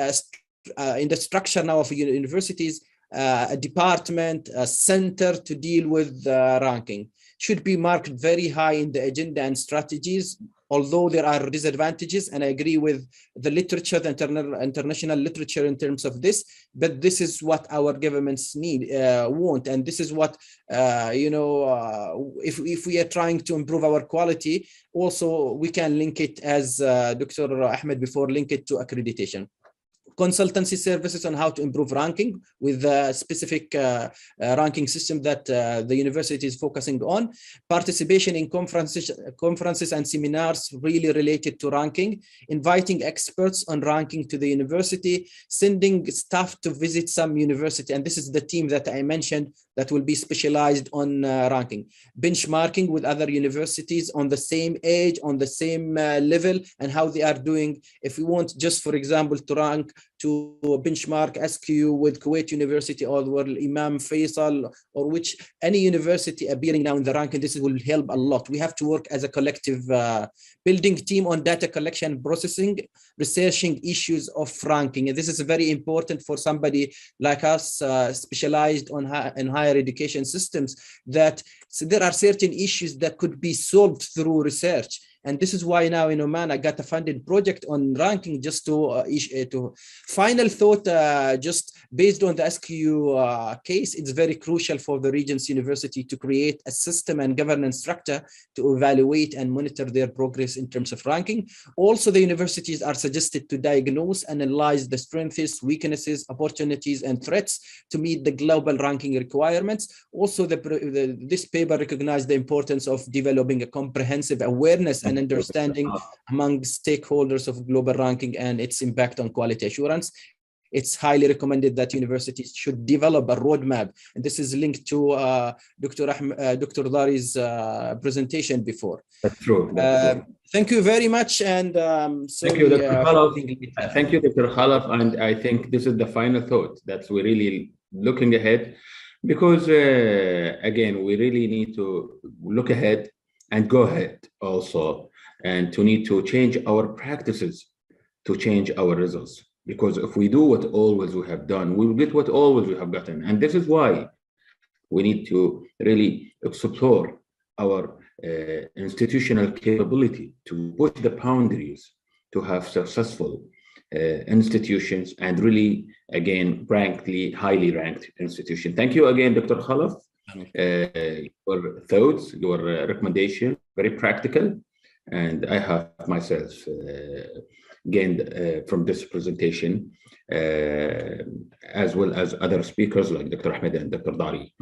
in the structure now of universities, a department, a center to deal with ranking. Should be marked very high in the agenda and strategies, although there are disadvantages, and I agree with the literature, the international literature in terms of this, but this is what our governments want, and this is what, if we are trying to improve our quality, also we can link it, as Dr. Ahmed before, link it to accreditation. Consultancy services on how to improve ranking with a specific ranking system that the university is focusing on. Participation in conferences and seminars really related to ranking. Inviting experts on ranking to the university. Sending staff to visit some university. And this is the team that I mentioned that will be specialized on ranking. Benchmarking with other universities on the same age, on the same level, and how they are doing. If we want just, for example, to rank, to benchmark SQ with Kuwait University or Imam Faisal, or which any university appearing now in the ranking, this will help a lot. We have to work as a collective building team on data collection, processing, researching issues of ranking. And this is very important for somebody like us, specialized in higher education systems, that there are certain issues that could be solved through research. And this is why now in Oman, I got a funded project on ranking just to final thought, just based on the SQ case, it's very crucial for the region's university to create a system and governance structure to evaluate and monitor their progress in terms of ranking. Also, the universities are suggested to diagnose and analyze the strengths, weaknesses, opportunities, and threats to meet the global ranking requirements. Also, this paper recognized the importance of developing a comprehensive awareness and understanding among stakeholders of global ranking and its impact on quality assurance. It's highly recommended that universities should develop a roadmap, and this is linked to Dr. Dari's presentation before. That's true. Thank you very much, and thank you, Dr. Khalaf. Thank you, Dr. Khalaf, and I think this is the final thought that we're really looking ahead, because again, we really need to look ahead and go ahead also, and to need to change our practices to change our results. Because if we do what always we have done, we will get what always we have gotten. And this is why we need to really explore our institutional capability to push the boundaries to have successful institutions, and really, again, highly ranked institutions. Thank you again, Dr. Khalaf. Your thoughts, your recommendation, very practical, and I have myself gained from this presentation, as well as other speakers like Dr. Ahmed and Dr. Dari.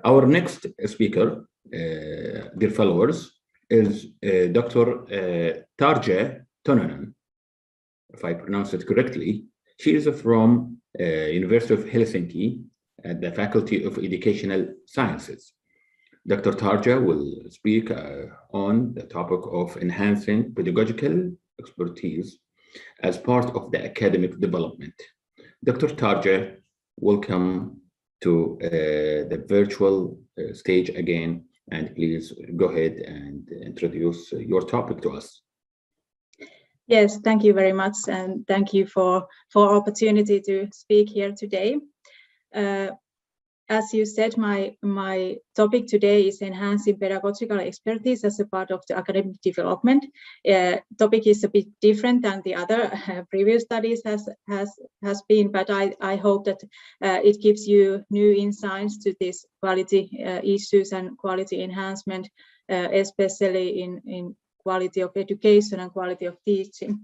Our next speaker, dear followers, is Dr. Tarjay Turner, if I pronounce it correctly. She is from University of Helsingin at the Faculty of Educational Sciences. Dr. Tarjay will speak on the topic of enhancing pedagogical expertise as part of the academic development. Dr. Tarjay, welcome to the virtual stage again, and please go ahead and introduce your topic to us. Yes, thank you very much, and thank you for opportunity to speak here today. as you said, my topic today is enhancing pedagogical expertise as a part of the academic development. Topic is a bit different than the other previous studies has been, but I hope that it gives you new insights to these quality issues and quality enhancement, especially in quality of education and quality of teaching.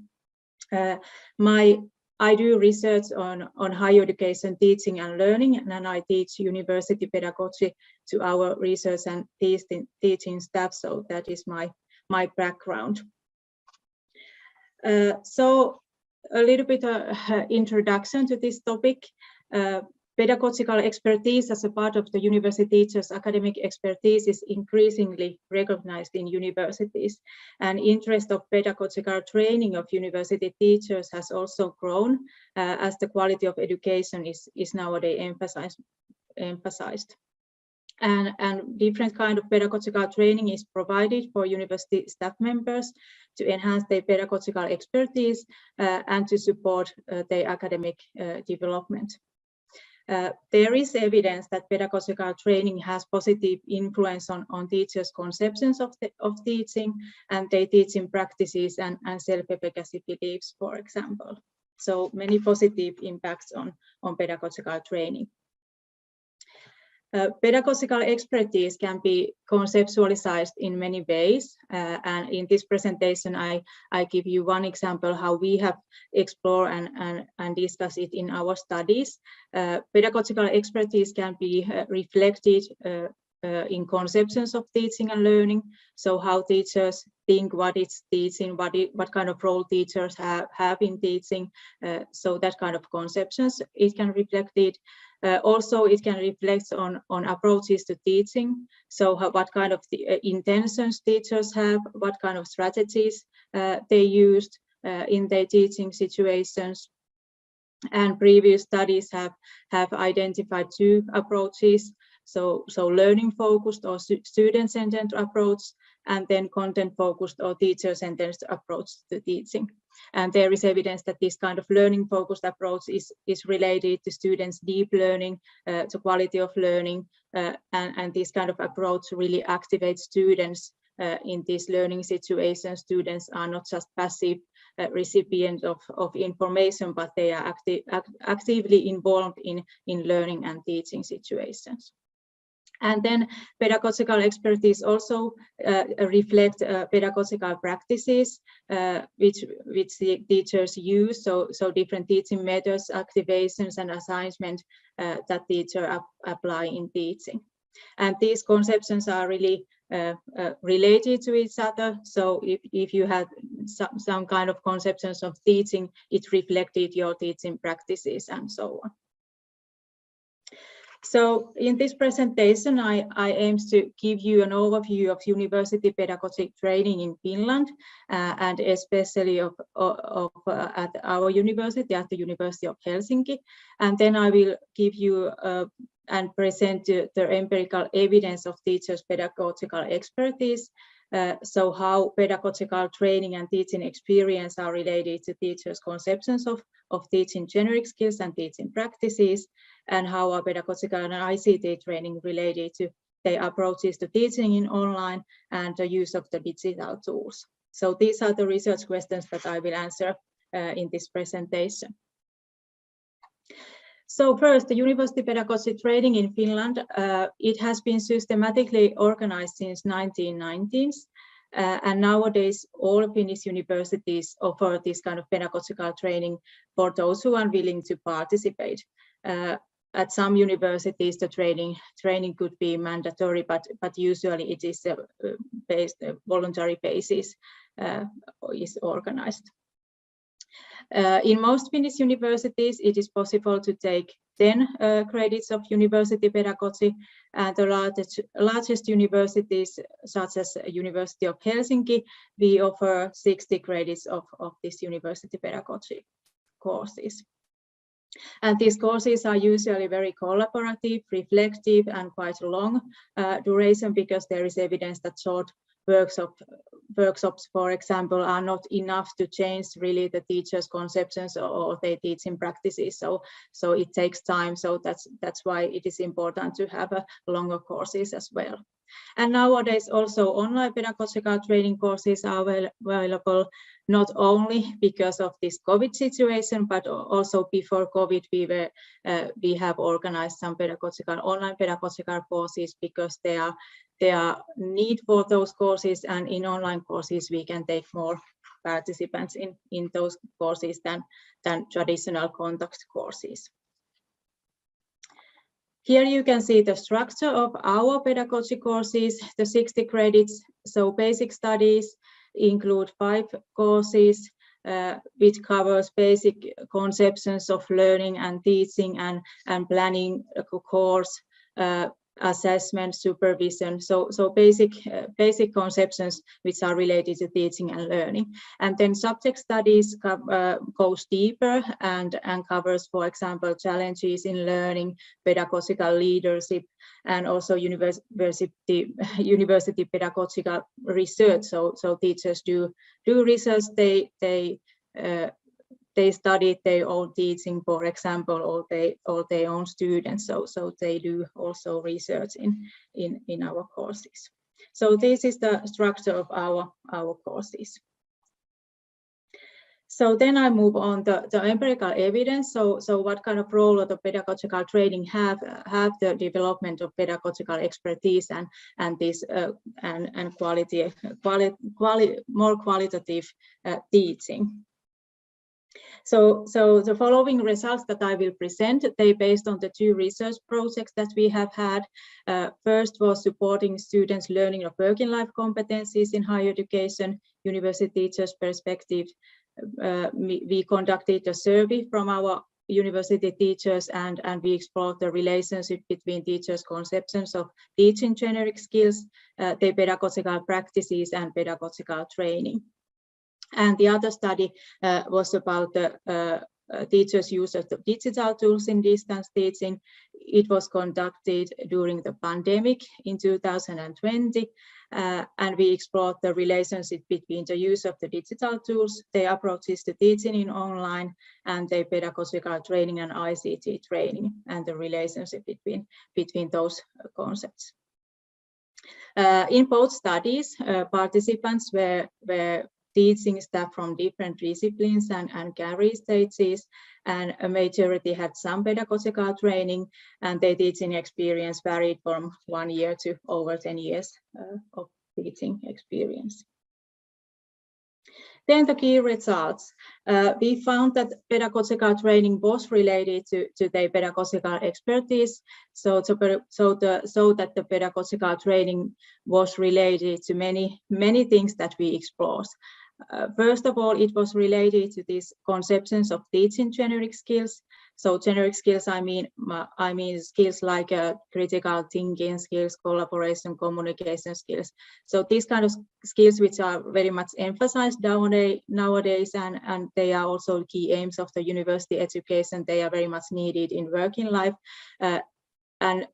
I do research on higher education teaching and learning, and I teach university pedagogy to our research and teaching staff, so that is my background. So a little bit of introduction to this topic. Pedagogical expertise as a part of the university teachers' academic expertise is increasingly recognized in universities, and interest of pedagogical training of university teachers has also grown as the quality of education is nowadays emphasized. And different kind of pedagogical training is provided for university staff members to enhance their pedagogical expertise and to support their academic development. There is evidence that pedagogical training has positive influence on teachers' conceptions of teaching and their teaching practices and self-efficacy beliefs, for example. So many positive impacts on pedagogical training. Pedagogical expertise can be conceptualized in many ways, and in this presentation I give you one example how we have explored and discussed it in our studies. Pedagogical expertise can be reflected in conceptions of teaching and learning, so how teachers think what it's teaching, what kind of role teachers have in teaching, so that kind of conceptions it can reflect it. Also, it can reflect on approaches to teaching, so what kind of intentions teachers have, what kind of strategies they used in their teaching situations. And previous studies have identified two approaches, so learning focused or student centered approach, and then content focused or teacher centered approach to teaching. And there is evidence that this kind of learning focused approach is related to students' deep learning, to quality of learning, and this kind of approach really activates students in these learning situations. Students are not just passive recipients of information, but they are actively involved in learning and teaching situations. And then pedagogical expertise also reflect pedagogical practices which the teachers use, so different teaching methods, activations and assignment that teachers apply in teaching. And these conceptions are really related to each other, so if you have some kind of conceptions of teaching, it reflected your teaching practices and so on. So in this presentation, I aim to give you an overview of university pedagogy training in Finland, and especially at our university, at the University of Helsinki. And then I will give you and present the empirical evidence of teachers' pedagogical expertise, so how pedagogical training and teaching experience are related to teachers' conceptions of teaching generic skills and teaching practices, and how are pedagogical and ICT training related to their approaches to teaching in online and the use of the digital tools. So these are the research questions that I will answer in this presentation. So first, the university pedagogy training in Finland, it has been systematically organized since 1990s. And nowadays, all Finnish universities offer this kind of pedagogical training for those who are willing to participate. At some universities, the training could be mandatory, but usually it is voluntary basis is organized. In most Finnish universities, it is possible to take 10 credits of university pedagogy, and the largest universities, such as University of Helsinki, we offer 60 credits of this university pedagogy courses. And these courses are usually very collaborative, reflective, and quite long duration, because there is evidence that workshops, for example, are not enough to change really the teachers' conceptions or their teaching practices. So it takes time. So that's why it is important to have longer courses as well. And nowadays also online pedagogical training courses are available, not only because of this COVID situation, but also before COVID we have organized some online pedagogical courses because there are need for those courses, and in online courses we can take more participants in those courses than traditional contact courses. Here you can see the structure of our pedagogy courses, the 60 credits. So basic studies include 5 courses, which covers basic conceptions of learning and teaching and planning a course, assessment, supervision. So basic conceptions which are related to teaching and learning. And then subject studies goes deeper and covers, for example, challenges in learning, pedagogical leadership, and also university pedagogical research. So teachers do research. They studied their own teaching, for example, or their own students. So they do also research in our courses. So this is the structure of our courses. So then I move on the empirical evidence. So what kind of role of the pedagogical training have the development of pedagogical expertise and this and more qualitative teaching. So the following results that I will present, they based on the 2 research projects that we have had. First was supporting students' learning of working life competencies in higher education, university teachers' perspective. We conducted a survey from our university teachers and we explored the relationship between teachers' conceptions of teaching generic skills, their pedagogical practices and pedagogical training. And the other study was about the teachers' use of the digital tools in distance teaching. It was conducted during the pandemic in 2020, and we explored the relationship between the use of the digital tools, their approaches to teaching in online, and their pedagogical training and ICT training, and the relationship between those concepts. In both studies, participants were teaching staff from different disciplines and career stages, and a majority had some pedagogical training, and their teaching experience varied from 1 year to over 10 years of teaching experience. Then the key results. We found that pedagogical training was related to their pedagogical expertise, so that the pedagogical training was related to many things that we explored. First of all, it was related to these conceptions of teaching generic skills. So generic skills, I mean skills like critical thinking skills, collaboration, communication skills. So these kind of skills which are very much emphasized nowadays, and they are also key aims of the university education. They are very much needed in working life, and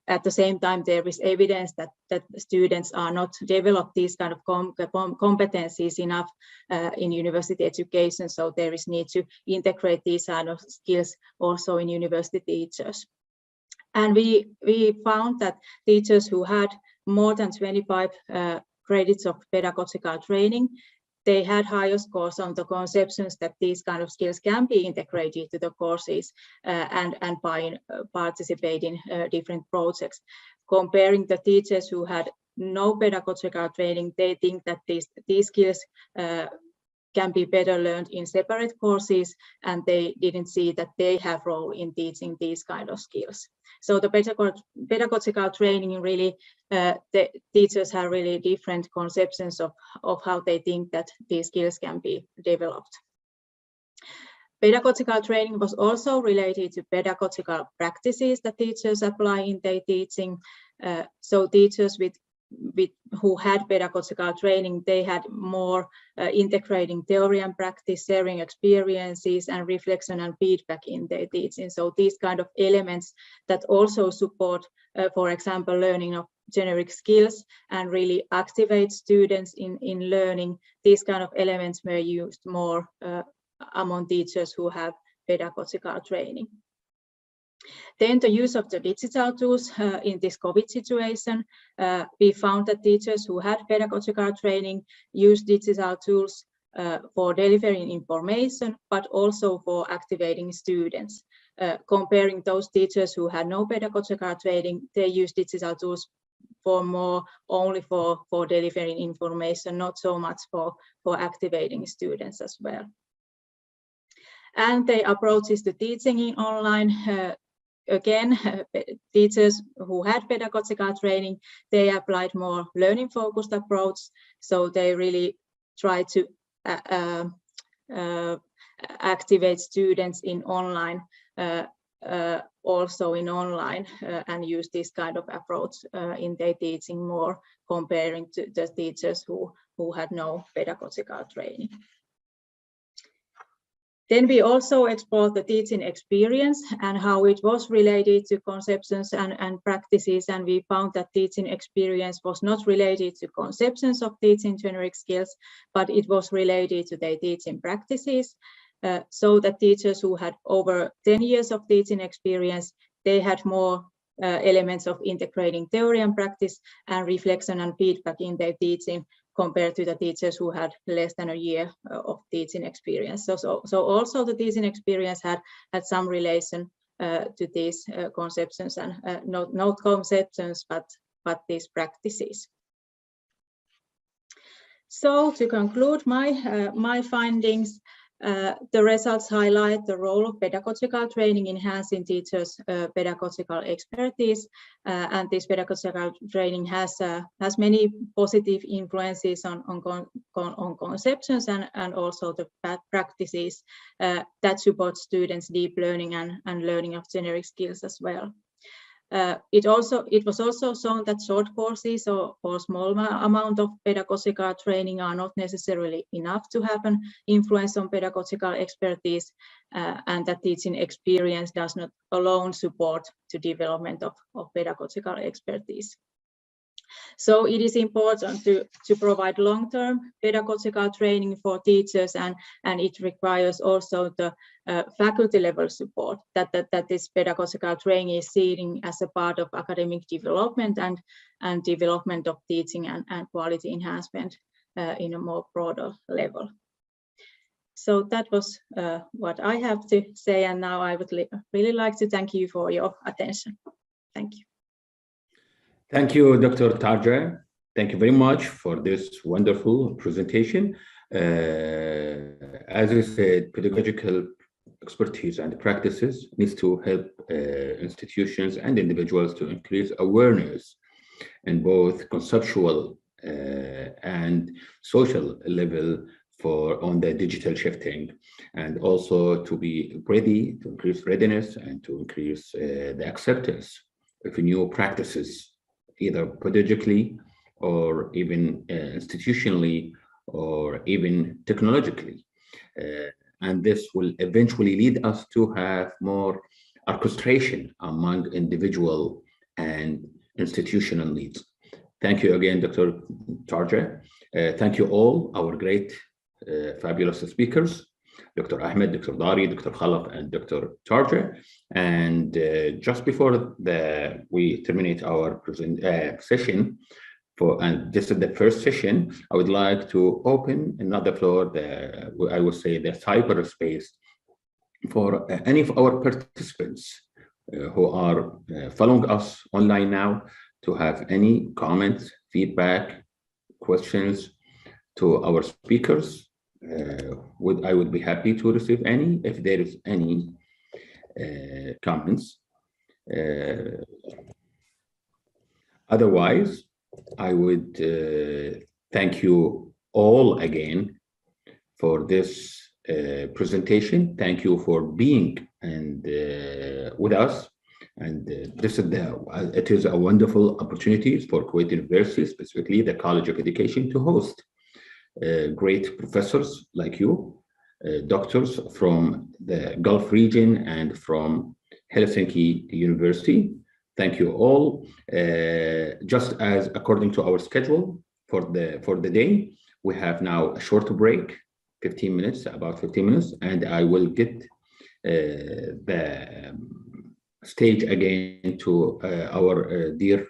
at the same time, there is evidence that students are not developed these kind of competencies enough in university education. So there is need to integrate these kind of skills also in university teachers. And we found that teachers who had more than 25 credits of pedagogical training, they had higher scores on the conceptions that these kind of skills can be integrated to the courses and by participating in different projects. Comparing the teachers who had no pedagogical training, they think that these skills can be better learned in separate courses, and they didn't see that they have role in teaching these kind of skills. So the pedagogical training really, the teachers have really different conceptions of how they think that these skills can be developed. Pedagogical training was also related to pedagogical practices that teachers apply in their teaching. So teachers who had pedagogical training, they had more integrating theory and practice, sharing experiences and reflection and feedback in their teaching. So these kind of elements that also support, for example, learning of generic skills and really activate students in learning. These kind of elements were used more among teachers who have pedagogical training. Then the use of the digital tools in this COVID situation, we found that teachers who had pedagogical training used digital tools for delivering information, but also for activating students. Comparing those teachers who had no pedagogical training, they used digital tools only for delivering information, not so much for activating students as well. And the approaches to teaching in online, again, teachers who had pedagogical training, they applied more learning-focused approach. So they really try to activate students in online, also in online, and use this kind of approach in their teaching more, comparing to the teachers who had no pedagogical training. Then we also explored the teaching experience and how it was related to conceptions and practices, and we found that teaching experience was not related to conceptions of teaching generic skills, but it was related to their teaching practices. So that teachers who had over 10 years of teaching experience, they had more elements of integrating theory and practice and reflection and feedback in their teaching, compared to the teachers who had less than a year of teaching experience. So also the teaching experience had some relation to these conceptions, and not conceptions, but these practices. So to conclude my findings, the results highlight the role of pedagogical training enhancing teachers' pedagogical expertise, and this pedagogical training has many positive influences on conceptions and also the practices that support students' deep learning and learning of generic skills as well. It was also shown that short courses or small amount of pedagogical training are not necessarily enough to have an influence on pedagogical expertise, and that teaching experience does not alone support the development of pedagogical expertise. So it is important to provide long-term pedagogical training for teachers, and it requires also the faculty level support that this pedagogical training is seen as a part of academic development and development of teaching and quality enhancement in a more broader level. So that was what I have to say, and now I would really like to thank you for your attention. Thank you. Thank you, Dr. Tarjay. Thank you very much for this wonderful presentation. As you said, pedagogical expertise and practices needs to help institutions and individuals to increase awareness in both conceptual and social level on the digital shifting, and also to be ready, to increase readiness and to increase the acceptance of new practices, either pedagogically or even institutionally or even technologically. And this will eventually lead us to have more orchestration among individual and institutional needs. Thank you again, Dr. Tarjay. Thank you all, our great, fabulous speakers, Dr. Ahmed, Dr. Dari, Dr. Khalaf, and Dr. Tarjay. And just before we terminate our session, and this is the first session, I would like to open another floor, I would say the cyberspace, for any of our participants who are following us online now to have any comments, feedback, questions to our speakers. I would be happy to receive any, if there is any comments. Otherwise, I would thank you all again for this presentation. Thank you for being with us. And it is a wonderful opportunity for Kuwait University, specifically the College of Education, to host great professors like you, doctors from the Gulf region and from Helsingin University, thank you all. Just as according to our schedule for the day, we have now a short break, 15 minutes, about 15 minutes, and I will get the stage again to our dear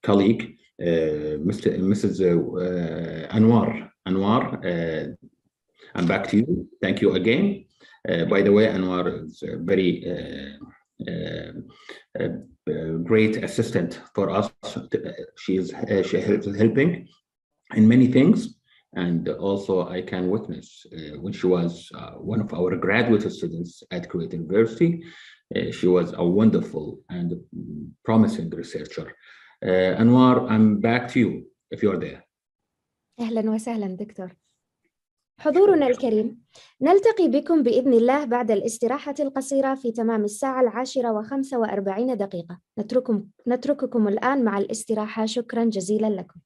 colleague, Mrs. Anwar. Anwar, I'm back to you. Thank you again. By the way, Anwar is a very great assistant for us. She is helping in many things, and also I can witness when she was one of our graduate students at Kuwait University. She was a wonderful and promising researcher. Anwar, I'm back to you if you're there. أهلا وسهلا دكتور. حضورنا الكريم، نلتقي بكم بإذن الله بعد الاستراحة القصيرة في تمام 10:45 نترككم الآن مع الاستراحة. شكرا جزيلا لكم.